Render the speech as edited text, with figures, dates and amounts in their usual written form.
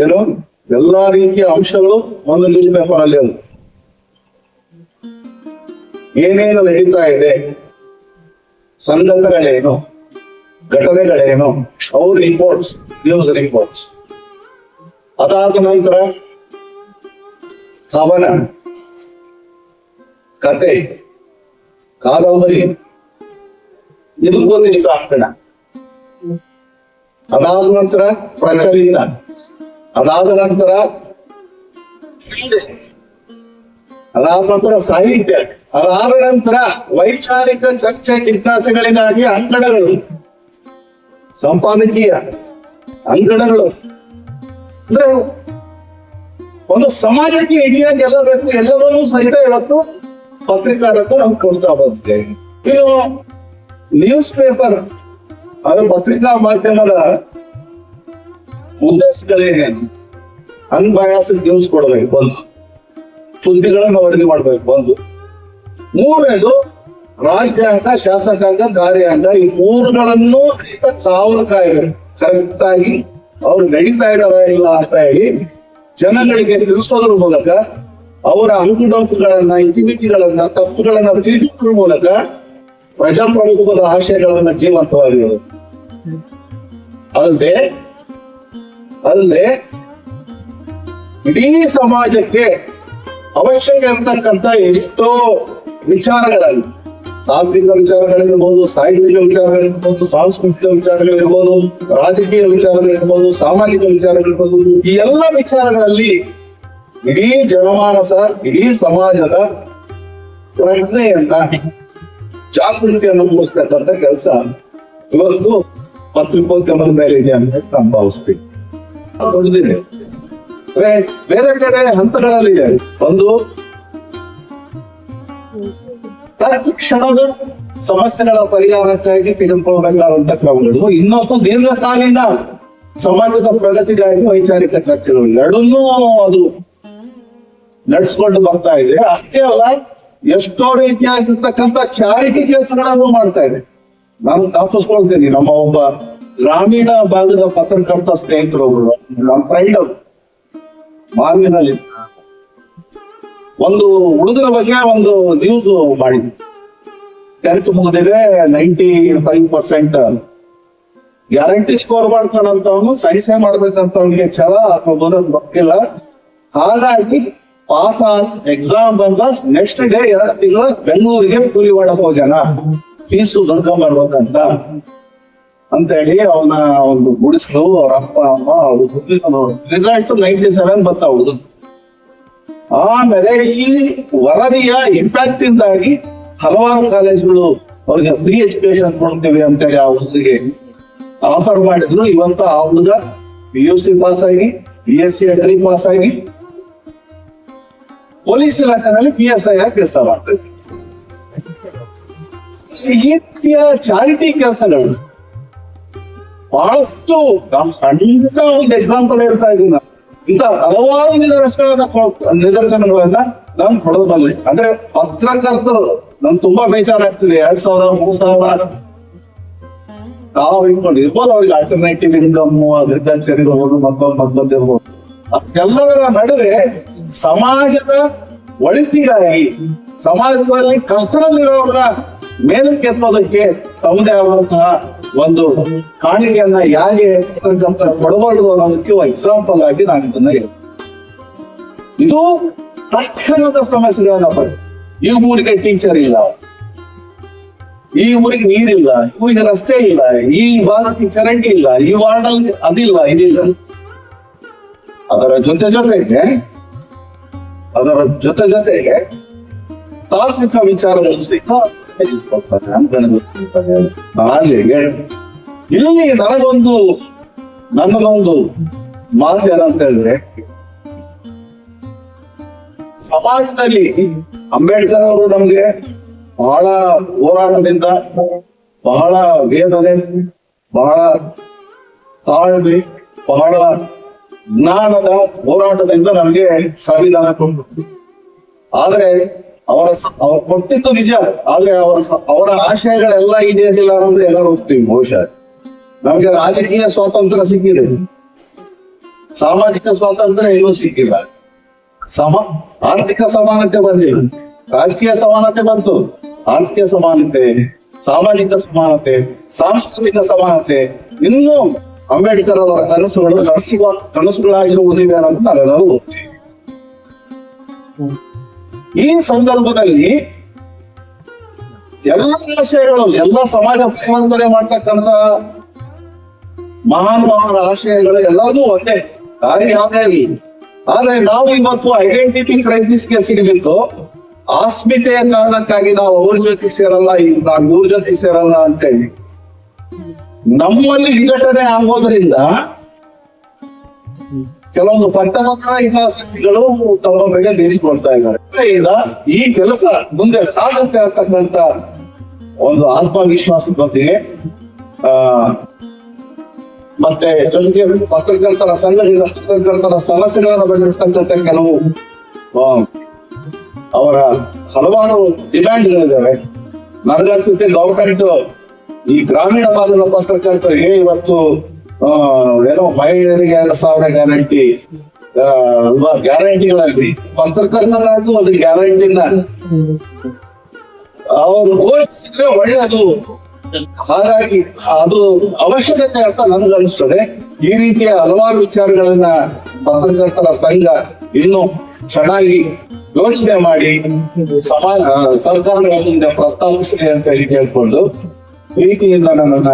ಏನು ಎಲ್ಲಾ ರೀತಿಯ ಅಂಶಗಳು ಒಂದು ನ್ಯೂಸ್ ಪೇಪರ್ ಅಲ್ಲಿ ಏನೇನು ನಡೀತಾ ಇದೆ, ಸಂಗತಿಗಳೇನು, ಘಟನೆಗಳೇನು, ಅವ್ರ ರಿಪೋರ್ಟ್ಸ್, ನ್ಯೂಸ್ ರಿಪೋರ್ಟ್ಸ್. ಅದಾದ ನಂತರ ಕವನ, ಕತೆ, ಕಾದಂಬರಿ, ಇದಕ್ಕೊಂದಿಷ್ಟು ಅಂಕಣ. ಅದಾದ ನಂತರ ಪ್ರಚಲಿತ, ಅದಾದ ನಂತರ ಅದಾದ ನಂತರ ಸಾಹಿತ್ಯ, ಅದಾದ ನಂತರ ವೈಚಾರಿಕ ಚರ್ಚೆ ಜಿಜ್ಞಾಸೆಗಳಿಗಾಗಿ ಅಂಕಣಗಳು, ಸಂಪಾದಕೀಯ ಅಂಕಣಗಳು. ಅಂದ್ರೆ ಒಂದು ಸಮಾಜಕ್ಕೆ ಇಡಿಯಾಗಿ ಎಲ್ಲ ಬೇಕು, ಎಲ್ಲದನ್ನೂ ಸಹಿತ ಇವತ್ತು ಪತ್ರಿಕಾರಕ್ಕೂ ನಾವು ಕೊಡ್ತಾ ಬಂದಿದೆ. ಇನ್ನು ನ್ಯೂಸ್ ಪೇಪರ್ ಅದು ಪತ್ರಿಕಾ ಮಾಧ್ಯಮದ ಉದ್ದೇಶಗಳೇನೆ? ಅನ್ಬಯಾಸ್ಡ್ ನ್ಯೂಸ್ ಕೊಡಬೇಕು, ಒಂದು ಸುದ್ದಿಗಳನ್ನು ವರದಿ ಮಾಡ್ಬೇಕು, ಒಂದು. ಮೂರನೇದು ರಾಜ್ಯಾಂಗ, ಶಾಸಕಾಂಗ, ಕಾರ್ಯಾಂಗ, ಈ ಮೂರುಗಳನ್ನು ಸಹಿತ ಕಾವಲು ಕಾಯಬೇಕು. ಕರೆಕ್ಟ್ ಆಗಿ ಅವ್ರು ನಡೀತಾ ಇದಾರ ಇಲ್ಲ ಅಂತ ಹೇಳಿ ಜನಗಳಿಗೆ ತಿಳಿಸೋದ್ರ ಮೂಲಕ, ಅವರ ಅಂಕುಡೊಂಕುಗಳನ್ನ, ಇತಿಮಿತಿಗಳನ್ನ, ತಪ್ಪುಗಳನ್ನ ತಿಳಿಸೋದ್ರ ಮೂಲಕ ಪ್ರಜಾಪ್ರಭುತ್ವದ ಆಶಯಗಳನ್ನ ಜೀವಂತವಾಗಿರೋದು. ಅಲ್ಲದೆ ಇಡೀ ಸಮಾಜಕ್ಕೆ ಅವಶ್ಯಕ ಇರತಕ್ಕಂತ ಎಷ್ಟೋ ವಿಚಾರಗಳಲ್ಲಿ, ತಾಂತ್ರಿಕ ವಿಚಾರಗಳಿರ್ಬೋದು, ಸಾಹಿತ್ಯಿಕ ವಿಚಾರಗಳಿರ್ಬೋದು, ಸಾಂಸ್ಕೃತಿಕ ವಿಚಾರಗಳಿರ್ಬೋದು, ರಾಜಕೀಯ ವಿಚಾರಗಳಿರ್ಬೋದು, ಸಾಮಾಜಿಕ ವಿಚಾರಗಳಿರ್ಬೋದು, ಈ ಎಲ್ಲ ವಿಚಾರಗಳಲ್ಲಿ ಇಡೀ ಜನಮಾನಸ, ಇಡೀ ಸಮಾಜದ ಪ್ರಜ್ಞೆಯನ್ನ, ಜಾಗೃತಿಯನ್ನು ಮೂಡಿಸ್ತಕ್ಕಂಥ ಕೆಲಸ ಇವತ್ತು ಪತ್ರಿಕೋದ್ಯಮದ ಮೇಲೆ ಇದೆ ಅಂತ ನಾನು ಭಾವಿಸ್ತೀನಿ. ದೊಡ್ಡದಿದೆ. ಬೇರೆ ಬೇರೆ ಹಂತಗಳಲ್ಲಿದೆ. ಒಂದು ತಕ್ಷಣದ ಸಮಸ್ಯೆಗಳ ಪರಿಹಾರಕ್ಕಾಗಿ ತೆಗೆದುಕೊಳ್ಳಬೇಕಾದಂತ ಕ್ರಮಗಳು, ಇನ್ನೊಂದು ದೀರ್ಘಕಾಲೀನ ಸಮಾಜದ ಪ್ರಗತಿಗಾಗಿ ವೈಚಾರಿಕ ಚರ್ಚೆಗಳು, ಎರಡನ್ನೂ ಅದು ನಡೆಸ್ಕೊಂಡು ಬರ್ತಾ ಇದೆ. ಅಷ್ಟೇ ಅಲ್ಲ, ಎಷ್ಟೋ ರೀತಿಯಾಗಿರ್ತಕ್ಕಂಥ ಚಾರಿಟಿ ಕೆಲಸಗಳನ್ನು ಮಾಡ್ತಾ ಇದೆ. ನಾನು ತಾಪಿಸ್ಕೊಳ್ತೀನಿ, ನಮ್ಮ ಒಬ್ಬ ಗ್ರಾಮೀಣ ಭಾಗದ ಪತ್ರಕರ್ತ ಸ್ನೇಹಿತರೊಬ್ರು, ನಮ್ಮ ಫ್ರೆಂಡ್ ಅವರು ಮಾರ್ವಿನಲ್ಲಿ ಒಂದು ಹುಡುಗರ ಬಗ್ಗೆ ಒಂದು ನ್ಯೂಸ್ ಮಾಡಿದ್ವಿ. 10th ಮುಗಿದಿದೆ, 95% ಗ್ಯಾರಂಟಿ ಸ್ಕೋರ್ ಮಾಡ್ತಾನಂತವನು, ಸೈನ್ಸೇ ಮಾಡ್ಬೇಕಂತ ಅವನಿಗೆ ಛಲ ಓದೋದ್ ಗೊತ್ತಿಲ್ಲ. ಹಾಗಾಗಿ ಪಾಸ್ ಎಕ್ಸಾಮ್ ಬಂದ ನೆಕ್ಸ್ಟ್ ಡೇ 2 ತಿಂಗಳು ಬೆಂಗಳೂರಿಗೆ ಕೂಲಿ ಮಾಡಕ್ ಹೋಗ್ಯಾನ, ಫೀಸು ದುಡ್ಕೊಂಬರ್ಬೇಕಂತ ಹೇಳಿ ಅವನ ಒಂದು ಗುಡಿಸ್ಲು, ಅವ್ರ ಅಪ್ಪ ಅಮ್ಮ, ರಿಸಲ್ಟ್ 97 ಬರ್ತಾ ಹುಡುಗ. ಆಮೇಲೆ ಈ ವರದಿಯ ಇಂಪ್ಯಾಕ್ಟ್ ಇಂದಾಗಿ ಹಲವಾರು ಕಾಲೇಜುಗಳು ಅವ್ರಿಗೆ ಫ್ರೀ ಎಜುಕೇಶನ್ ಕೊಡ್ತೀವಿ ಅಂತೇಳಿ ಆ ಹುಡುಗಿಗೆ ಆಫರ್ ಮಾಡಿದ್ರು. ಇವತ್ತ ಆ ಹುಡುಗ PUC ಪಾಸ್ ಆಗಿ, BSc ಅಗ್ರಿ ಪಾಸ್ ಆಗಿ ಪೊಲೀಸ್ ಇಲಾಖೆಯಲ್ಲಿ PSI ಆಗಿ ಕೆಲಸ ಮಾಡ್ತಾ ಇದ್ವಿ. ಈ ರೀತಿಯ ಚಾರಿಟಿ ಕೆಲಸಗಳು ಬಹಳಷ್ಟು ನಾವು ಸಣ್ಣ ಒಂದು ಎಕ್ಸಾಂಪಲ್ ಹೇಳ್ತಾ ಇದ್ದೀನಿ. ಇಂಥ ಹಲವಾರು ನಿದರ್ಶನಗಳನ್ನ ನಾನು ಕೊಡೋದಲ್ಲಿ, ಅಂದ್ರೆ ಪತ್ರಕರ್ತರು ನನ್ ತುಂಬಾ ಬೇಜಾರಾಗ್ತಿದೆ. 2000, 3000 ತಾವು ಇಟ್ಕೊಂಡು ಇರ್ಬೋದು, ಅವ್ರಿಗೆ ಆಲ್ಟರ್ನೇಟಿವ್ ಇನ್ಕಮ್, ಅಗ್ರಿಕಲ್ಚರ್ ಇರ್ಬೋದು, ಮತ್ತೊಂದು ಇರ್ಬೋದು. ಎಲ್ಲದರ ನಡುವೆ ಸಮಾಜದ ಒಳಿತಿಗಾಗಿ, ಸಮಾಜದಲ್ಲಿ ಕಷ್ಟದಲ್ಲಿರೋರ ಮೇಲಕ್ಕೆ ಎತ್ತೋದಕ್ಕೆ ತಮ್ಮದೇ ಆದಂತಹ ಒಂದು ಕಾಣಿಕೆಯನ್ನ ಹೇಗೆ ಕೊಡಬಾರದು ಅನ್ನೋದಕ್ಕೆ ಎಕ್ಸಾಂಪಲ್ ಆಗಿ ನಾನು ಇದನ್ನ ಹೇಳ್ತೀನಿ. ಇದು ತಕ್ಷಣದ ಸಮಸ್ಯೆಗಳನ್ನ ಬರುತ್ತೆ. ಈ ಊರಿಗೆ ಟೀಚರ್ ಇಲ್ಲ, ಈ ಊರಿಗೆ ನೀರಿಲ್ಲ, ಊರಿಗೆ ರಸ್ತೆ ಇಲ್ಲ, ಈ ಭಾಗಕ್ಕೆ ಚರಂಡಿ ಇಲ್ಲ, ಈ ವಾರ್ಡಲ್ಲಿ ಅದಿಲ್ಲ, ಇದಿಲ್ಲ. ಅದರ ಜೊತೆಗೆ ತಾರ್ಕಿಕ ವಿಚಾರಗಳು ಸಹಿತ ಇಲ್ಲಿ ನನ್ನದೊಂದು ಮಾತು ಏನಂತ ಹೇಳಿದ್ರೆ, ಸಮಾಜದಲ್ಲಿ ಅಂಬೇಡ್ಕರ್ ಅವರು ನಮ್ಗೆ ಬಹಳ ಹೋರಾಟದಿಂದ, ಬಹಳ ವೇದನೆ, ಬಹಳ ತಾಳ್ಮೆ, ಬಹಳ ಜ್ಞಾನದ ಹೋರಾಟದಿಂದ ನಮ್ಗೆ ಸಂವಿಧಾನ ಕೊಟ್ಟು, ಆದ್ರೆ ಅವ್ರು ಕೊಟ್ಟಿದ್ದು ನಿಜ. ಆದ್ರೆ ಅವರ ಆಶಯಗಳೆಲ್ಲ ಈಡೇರಿಲ್ಲ ಅನ್ನೋದು ಎಲ್ಲರೂ ಹೋಗ್ತೀವಿ. ಬಹುಶಃ ನಮ್ಗೆ ರಾಜಕೀಯ ಸ್ವಾತಂತ್ರ್ಯ ಸಿಕ್ಕಿದೆ, ಸಾಮಾಜಿಕ ಸ್ವಾತಂತ್ರ್ಯ ಇನ್ನೂ ಸಿಕ್ಕಿಲ್ಲ. ಆರ್ಥಿಕ ಸಮಾನತೆ ಬಂದಿಲ್ಲ, ರಾಜಕೀಯ ಸಮಾನತೆ ಬಂತು, ಆರ್ಥಿಕ ಸಮಾನತೆ, ಸಾಮಾಜಿಕ ಸಮಾನತೆ, ಸಾಂಸ್ಕೃತಿಕ ಸಮಾನತೆ ಇನ್ನೂ ಅಂಬೇಡ್ಕರ್ ಅವರ ಕನಸುಗಳು ನಡೆಸುವ ಕನಸುಗಳಾಗಿರುವುದಿವೆ ಅನ್ನೋದು ನಾವೆಲ್ಲರೂ ಹೋಗ್ತೀವಿ. ಈ ಸಂದರ್ಭದಲ್ಲಿ ಎಲ್ಲ ಆಶಯಗಳು, ಎಲ್ಲ ಸಮಾಜ ಪರಿವರ್ತನೆ ಮಾಡ್ತಕ್ಕಂಥ ಮಹಾನ್ ಆಶಯಗಳು ಎಲ್ಲವೂ ಒಂದೇ, ದಾರಿ ಯಾವುದೇ ಇರಲಿ. ಆದ್ರೆ ನಾವು ಇವತ್ತು ಐಡೆಂಟಿಟಿ ಕ್ರೈಸಿಸ್ಗೆ ಸಿಗಬೇಕು, ಅಸ್ಮಿತೆಯ ಕಾರಣಕ್ಕಾಗಿ ನಾವು ಅವ್ರ ಜೊತೆ ಸೇರಲ್ಲ, ನಾವು ಇವ್ರ ಜೊತೆ ಸೇರಲ್ಲ ಅಂತೇಳಿ ನಮ್ಮಲ್ಲಿ ವಿಘಟನೆ ಆಗೋದ್ರಿಂದ ಕೆಲವೊಂದು ಪಟ್ಟಭದ್ರ ಹಿತಾಸಕ್ತಿಗಳು ತಮ್ಮ ಮೇಲೆ ಬೇಯಿಸಿಕೊಳ್ತಾ ಇದ್ದಾರೆ. ಈಗ ಈ ಕೆಲಸ ಮುಂದೆ ಸಾಗುತ್ತೆ ಅಂತಕ್ಕಂಥ ಒಂದು ಆತ್ಮವಿಶ್ವಾಸದೊಂದಿಗೆ ಮತ್ತೆ ಜೊತೆಗೆ ಪತ್ರಕರ್ತರ ಸಂಘದಿಂದ ಪತ್ರಕರ್ತರ ಸಮಸ್ಯೆಗಳನ್ನು ಬಗೆಹರಿಸ್ತಕ್ಕಂಥ ಕೆಲವು ಅವರ ಹಲವಾರು ಡಿಮ್ಯಾಂಡ್ಗಳಿದ್ದಾವೆ. ನನಗನ್ಸುತ್ತೆ ಗವರ್ಮೆಂಟ್ ಈ ಗ್ರಾಮೀಣ ಭಾಗದ ಪತ್ರಕರ್ತರಿಗೆ ಇವತ್ತು ಏನೋ ಮಹಿಳೆಯರಿಗೆ 2,000 ಗ್ಯಾರಂಟಿ ಅಲ್ವಾ, ಗ್ಯಾರಂಟಿಗಳಲ್ಲಿ ಪತ್ರಕರ್ತರಿಗೂ ಒಂದು ಗ್ಯಾರಂಟಿನ ಅವರು ಘೋಷಿಸಿದ್ರೆ ಒಳ್ಳೆಯದು. ಹಾಗಾಗಿ ಅದು ಅವಶ್ಯಕತೆ ಅಂತ ನನಗನ್ನಿಸ್ತದೆ. ಈ ರೀತಿಯ ಹಲವಾರು ವಿಚಾರಗಳನ್ನ ಪತ್ರಕರ್ತರ ಸಂಘ ಇನ್ನು ಚೆನ್ನಾಗಿ ಯೋಚನೆ ಮಾಡಿ ಸರ್ಕಾರದ ಮುಂದೆ ಪ್ರಸ್ತಾವಿಸಲಿ ಅಂತ ಹೇಳಿ ಕೇಳ್ಕೊಂಡು ಪ್ರೀತಿಯಿಂದ ನನ್ನನ್ನ